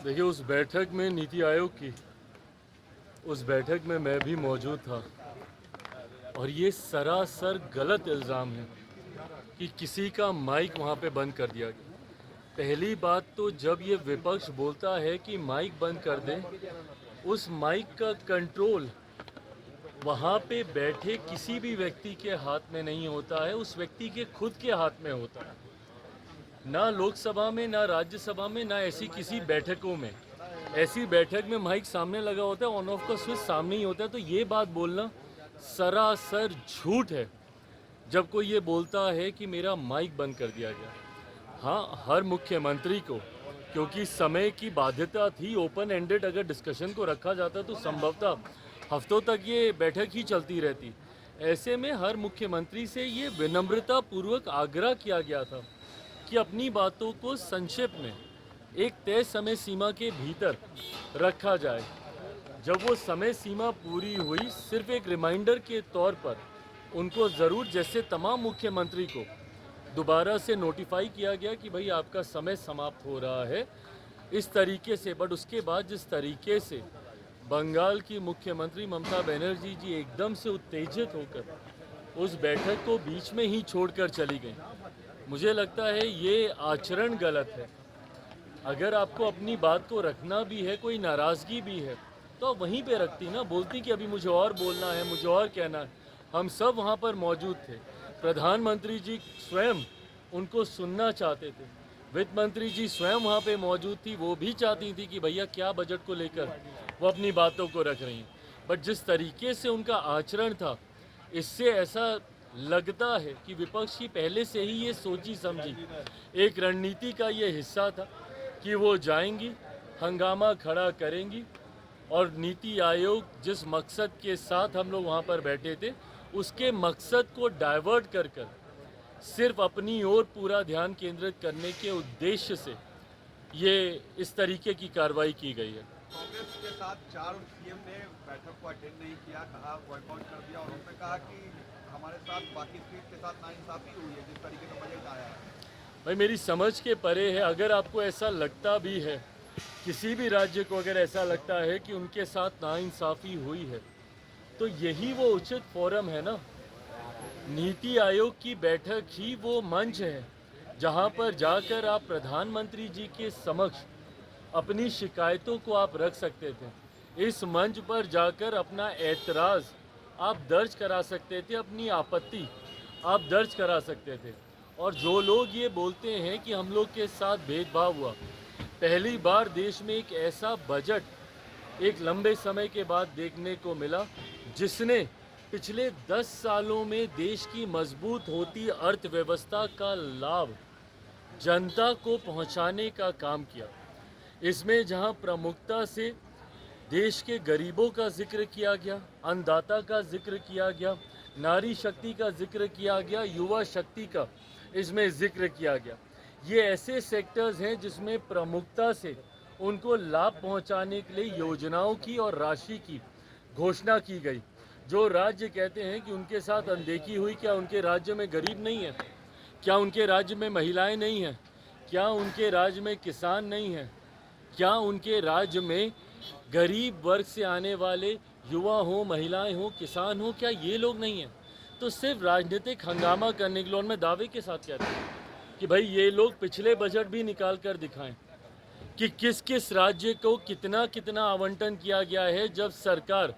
देखिए, उस बैठक में नीति आयोग की उस बैठक में मैं भी मौजूद था और ये सरासर गलत इल्ज़ाम है कि किसी का माइक वहाँ पे बंद कर दिया गया। पहली बात तो जब ये विपक्ष बोलता है कि माइक बंद कर दें, उस माइक का कंट्रोल वहाँ पे बैठे किसी भी व्यक्ति के हाथ में नहीं होता है, उस व्यक्ति के खुद के हाथ में होता है। ना लोकसभा में, ना राज्यसभा में, ना ऐसी किसी बैठकों में। ऐसी बैठक में माइक सामने लगा होता है, ऑन ऑफ का स्विच सामने ही होता है। तो ये बात बोलना सरासर झूठ है जब कोई ये बोलता है कि मेरा माइक बंद कर दिया गया। हाँ, हर मुख्यमंत्री को, क्योंकि समय की बाध्यता थी, ओपन एंडेड अगर डिस्कशन को रखा जाता तो संभवतः हफ्तों तक ये बैठक ही चलती रहती। ऐसे में हर मुख्यमंत्री से ये विनम्रता पूर्वक आग्रह किया गया था कि अपनी बातों को संक्षेप में एक तय समय सीमा के भीतर रखा जाए। जब वो समय सीमा पूरी हुई, सिर्फ एक रिमाइंडर के तौर पर उनको ज़रूर, जैसे तमाम मुख्यमंत्री को दोबारा से नोटिफाई किया गया कि भाई आपका समय समाप्त हो रहा है, इस तरीके से। बट उसके बाद जिस तरीके से बंगाल की मुख्यमंत्री ममता बनर्जी जी एकदम से उत्तेजित होकर उस बैठक को बीच में ही छोड़कर चली गई, मुझे लगता है ये आचरण गलत है। अगर आपको अपनी बात को रखना भी है, कोई नाराज़गी भी है, तो आप वहीं पे रखती ना, बोलती कि अभी मुझे और बोलना है, मुझे और कहना है। हम सब वहाँ पर मौजूद थे। प्रधानमंत्री जी स्वयं उनको सुनना चाहते थे। वित्त मंत्री जी स्वयं वहाँ पे मौजूद थी, वो भी चाहती थी कि भैया क्या बजट को लेकर वो अपनी बातों को रख रही हैं। बट जिस तरीके से उनका आचरण था, इससे ऐसा लगता है कि विपक्ष की पहले से ही ये सोची समझी एक रणनीति का ये हिस्सा था कि वो जाएंगी, हंगामा खड़ा करेंगी और नीति आयोग जिस मकसद के साथ हम लोग वहाँ पर बैठे थे, उसके मकसद को डाइवर्ट कर सिर्फ अपनी ओर पूरा ध्यान केंद्रित करने के उद्देश्य से ये इस तरीके की कार्रवाई की गई है। कांग्रेस के साथ 4 सीएम ने बैठक को अटेंड नहीं किया, कहा बॉयकॉट कर दिया और उन्होंने कहा कि हमारे साथ बाकी स्टेट के साथ नाइंसाफी हुई है जिस तरीके से बजट आया है। भाई, मेरी समझ के परे है। अगर आपको ऐसा लगता भी है, किसी भी राज्य को अगर ऐसा लगता है कि उनके साथ नाइंसाफ़ी हुई है, तो यही वो उचित फोरम है ना। नीति आयोग की बैठक ही वो मंच है जहां पर जाकर आप प्रधानमंत्री जी के समक्ष अपनी शिकायतों को आप रख सकते थे। इस मंच पर जाकर अपना ऐतराज़ आप दर्ज करा सकते थे, अपनी आपत्ति आप दर्ज करा सकते थे। और जो लोग ये बोलते हैं कि हम लोग के साथ भेदभाव हुआ, पहली बार देश में एक ऐसा बजट एक लंबे समय के बाद देखने को मिला जिसने पिछले 10 सालों में देश की मजबूत होती अर्थव्यवस्था का लाभ जनता को पहुंचाने का काम किया। इसमें जहां प्रमुखता से देश के गरीबों का जिक्र किया गया, अन्नदाता का जिक्र किया गया, नारी शक्ति का जिक्र किया गया, युवा शक्ति का इसमें जिक्र किया गया। ये ऐसे सेक्टर्स हैं जिसमें प्रमुखता से उनको लाभ पहुंचाने के लिए योजनाओं की और राशि की घोषणा की गई। जो राज्य कहते हैं कि उनके साथ अनदेखी हुई, क्या उनके राज्य में गरीब नहीं है? क्या उनके राज्य में महिलाएं नहीं हैं? क्या उनके राज्य में किसान नहीं हैं? क्या उनके राज्य में गरीब वर्ग से आने वाले युवा हों, महिलाएं हों, किसान हों, क्या ये लोग नहीं हैं? तो सिर्फ राजनीतिक हंगामा करने के लिए, और मैं दावे के साथ कहता हूँ कि भाई ये लोग पिछले बजट भी निकाल कर दिखाएं कि किस किस राज्य को कितना कितना आवंटन किया गया है जब सरकार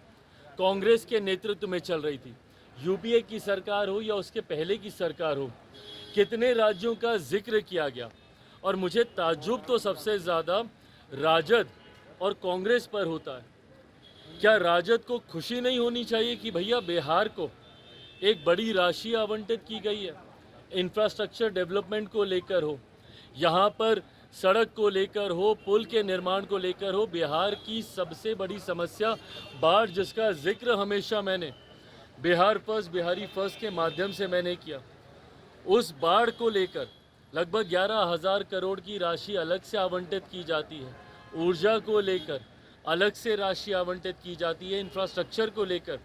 कांग्रेस के नेतृत्व में चल रही थी। यूपीए की सरकार हो या उसके पहले की सरकार हो, कितने राज्यों का जिक्र किया गया। और मुझे ताज्जुब तो सबसे ज़्यादा राजद और कांग्रेस पर होता है। क्या राजद को खुशी नहीं होनी चाहिए कि भैया बिहार को एक बड़ी राशि आवंटित की गई है, इंफ्रास्ट्रक्चर डेवलपमेंट को लेकर हो, यहाँ पर सड़क को लेकर हो, पुल के निर्माण को लेकर हो। बिहार की सबसे बड़ी समस्या बाढ़, जिसका जिक्र हमेशा मैंने बिहार फर्स्ट, बिहारी फर्स्ट के माध्यम से मैंने किया। उस बाढ़ को लेकर लगभग 11,000 करोड़ की राशि अलग से आवंटित की जाती है। ऊर्जा को लेकर अलग से राशि आवंटित की जाती है। इंफ्रास्ट्रक्चर को लेकर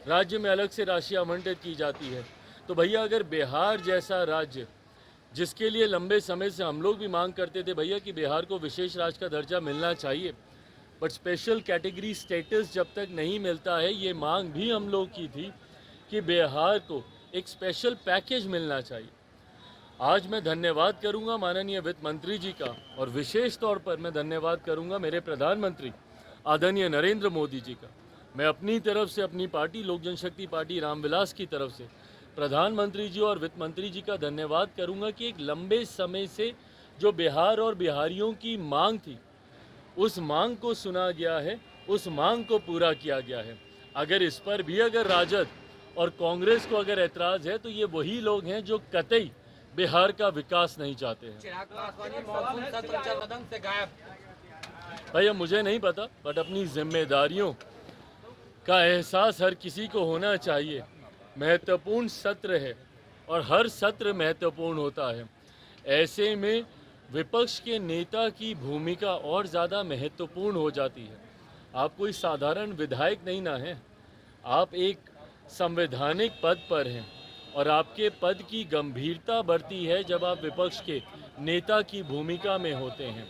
राज्य में अलग से राशि आवंटित की जाती है। तो भैया, अगर बिहार जैसा राज्य जिसके लिए लंबे समय से हम लोग भी मांग करते थे भैया कि बिहार को विशेष राज्य का दर्जा मिलना चाहिए, बट स्पेशल कैटेगरी स्टेटस जब तक नहीं मिलता है, ये मांग भी हम लोग की थी कि बिहार को एक स्पेशल पैकेज मिलना चाहिए। आज मैं धन्यवाद करूंगा माननीय वित्त मंत्री जी का, और विशेष तौर पर मैं धन्यवाद करूंगा मेरे प्रधानमंत्री आदरणीय नरेंद्र मोदी जी का। मैं अपनी तरफ से, अपनी पार्टी लोक जनशक्ति पार्टी रामविलास की तरफ से प्रधानमंत्री जी और वित्त मंत्री जी का धन्यवाद करूंगा कि एक लंबे समय से जो बिहार और बिहारियों की मांग थी, उस मांग को सुना गया है, उस मांग को पूरा किया गया है। अगर इस पर भी अगर राजद और कांग्रेस को अगर ऐतराज है, तो ये वही लोग हैं जो कतई बिहार का विकास नहीं चाहते हैं। चिराग पासवान मॉनसून सत्र चरमदंग से गायब। भैया मुझे नहीं पता, बट अपनी जिम्मेदारियों का एहसास हर किसी को होना चाहिए। महत्वपूर्ण सत्र है और हर सत्र महत्वपूर्ण होता है। ऐसे में विपक्ष के नेता की भूमिका और ज़्यादा महत्वपूर्ण हो जाती है। आप कोई साधारण विधायक नहीं ना हैं, आप एक संवैधानिक पद पर हैं, और आपके पद की गंभीरता बढ़ती है जब आप विपक्ष के नेता की भूमिका में होते हैं।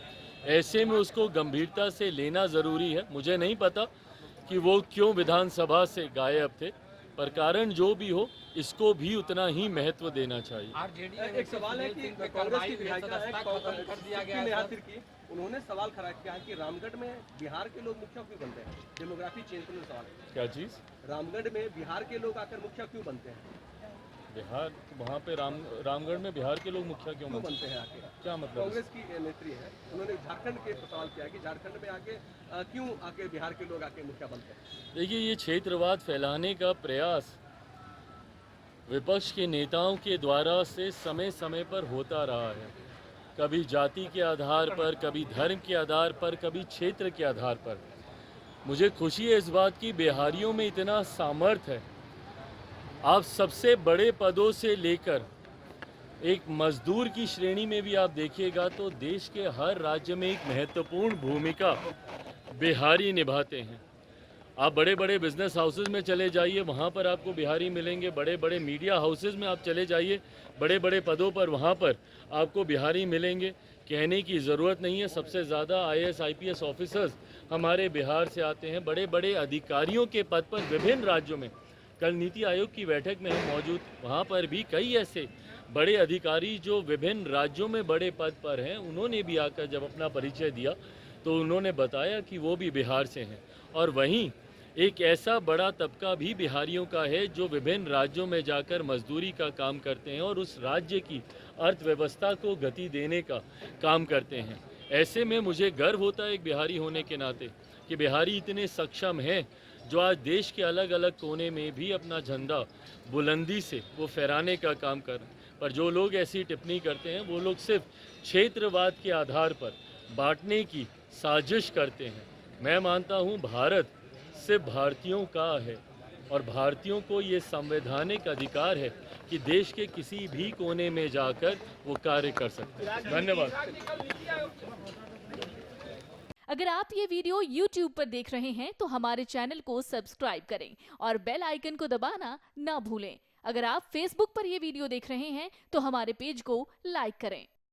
ऐसे में उसको गंभीरता से लेना ज़रूरी है। मुझे नहीं पता कि वो क्यों विधानसभा से गायब थे, पर कारण जो भी हो, इसको भी उतना ही महत्व देना चाहिए। एक सवाल है कि कांग्रेस की विधायिका है, कर दिया गया नेहा है। तिर्की, उन्होंने सवाल खड़ा किया है कि रामगढ़ में बिहार के लोग मुखिया क्यों बनते हैं? डेमोग्राफी चेंज करने सवाल है। क्या चीज़? रामगढ़ में बिहार के लोग आकर मुखिया क्यों बनते हैं? बिहार, वहाँ पे रामगढ़ में बिहार के लोग मुखिया क्यों क्यों बनते बनते हैं आके? हैं? क्या मतलब? कांग्रेस की नेत्री है, उन्होंने झारखंड के सवाल किया कि झारखंड में आके क्यों आके बिहार के लोग आके मुखिया बनते हैं? देखिए, ये क्षेत्रवाद फैलाने का प्रयास विपक्ष के नेताओं के द्वारा से समय समय पर होता रहा है। कभी जाति के आधार पर, कभी धर्म के आधार पर, कभी क्षेत्र के आधार पर। मुझे खुशी है इस बात की, बिहारियों में इतना सामर्थ्य है। आप सबसे बड़े पदों से लेकर एक मजदूर की श्रेणी में भी आप देखिएगा तो देश के हर राज्य में एक महत्वपूर्ण भूमिका बिहारी निभाते हैं। आप बड़े बड़े बिजनेस हाउसेज में चले जाइए, वहाँ पर आपको बिहारी मिलेंगे। बड़े बड़े मीडिया हाउसेज में आप चले जाइए, बड़े बड़े पदों पर वहाँ पर आपको बिहारी मिलेंगे। कहने की ज़रूरत नहीं है, सबसे ज़्यादा IAS IPS ऑफिसर्स हमारे बिहार से आते हैं। बड़े बड़े अधिकारियों के पद पर विभिन्न राज्यों में, कल नीति आयोग की बैठक में हम मौजूद, वहाँ पर भी कई ऐसे बड़े अधिकारी जो विभिन्न राज्यों में बड़े पद पर हैं, उन्होंने भी आकर जब अपना परिचय दिया तो उन्होंने बताया कि वो भी बिहार से हैं। और वहीं एक ऐसा बड़ा तबका भी बिहारियों का है जो विभिन्न राज्यों में जाकर मजदूरी का काम करते हैं और उस राज्य की अर्थव्यवस्था को गति देने का काम करते हैं। ऐसे में मुझे गर्व होता है एक बिहारी होने के नाते कि बिहारी इतने सक्षम हैं जो आज देश के अलग अलग कोने में भी अपना झंडा बुलंदी से वो फहराने का काम कर रहे हैं। पर जो लोग ऐसी टिप्पणी करते हैं, वो लोग सिर्फ क्षेत्रवाद के आधार पर बांटने की साजिश करते हैं। मैं मानता हूँ भारत सिर्फ भारतीयों का है और भारतीयों को ये संवैधानिक अधिकार है कि देश के किसी भी कोने में जाकर वो कार्य कर सकते हैं। धन्यवाद। अगर आप ये वीडियो YouTube पर देख रहे हैं तो हमारे चैनल को सब्सक्राइब करें और बेल आइकन को दबाना ना भूलें। अगर आप Facebook पर ये वीडियो देख रहे हैं तो हमारे पेज को लाइक करें।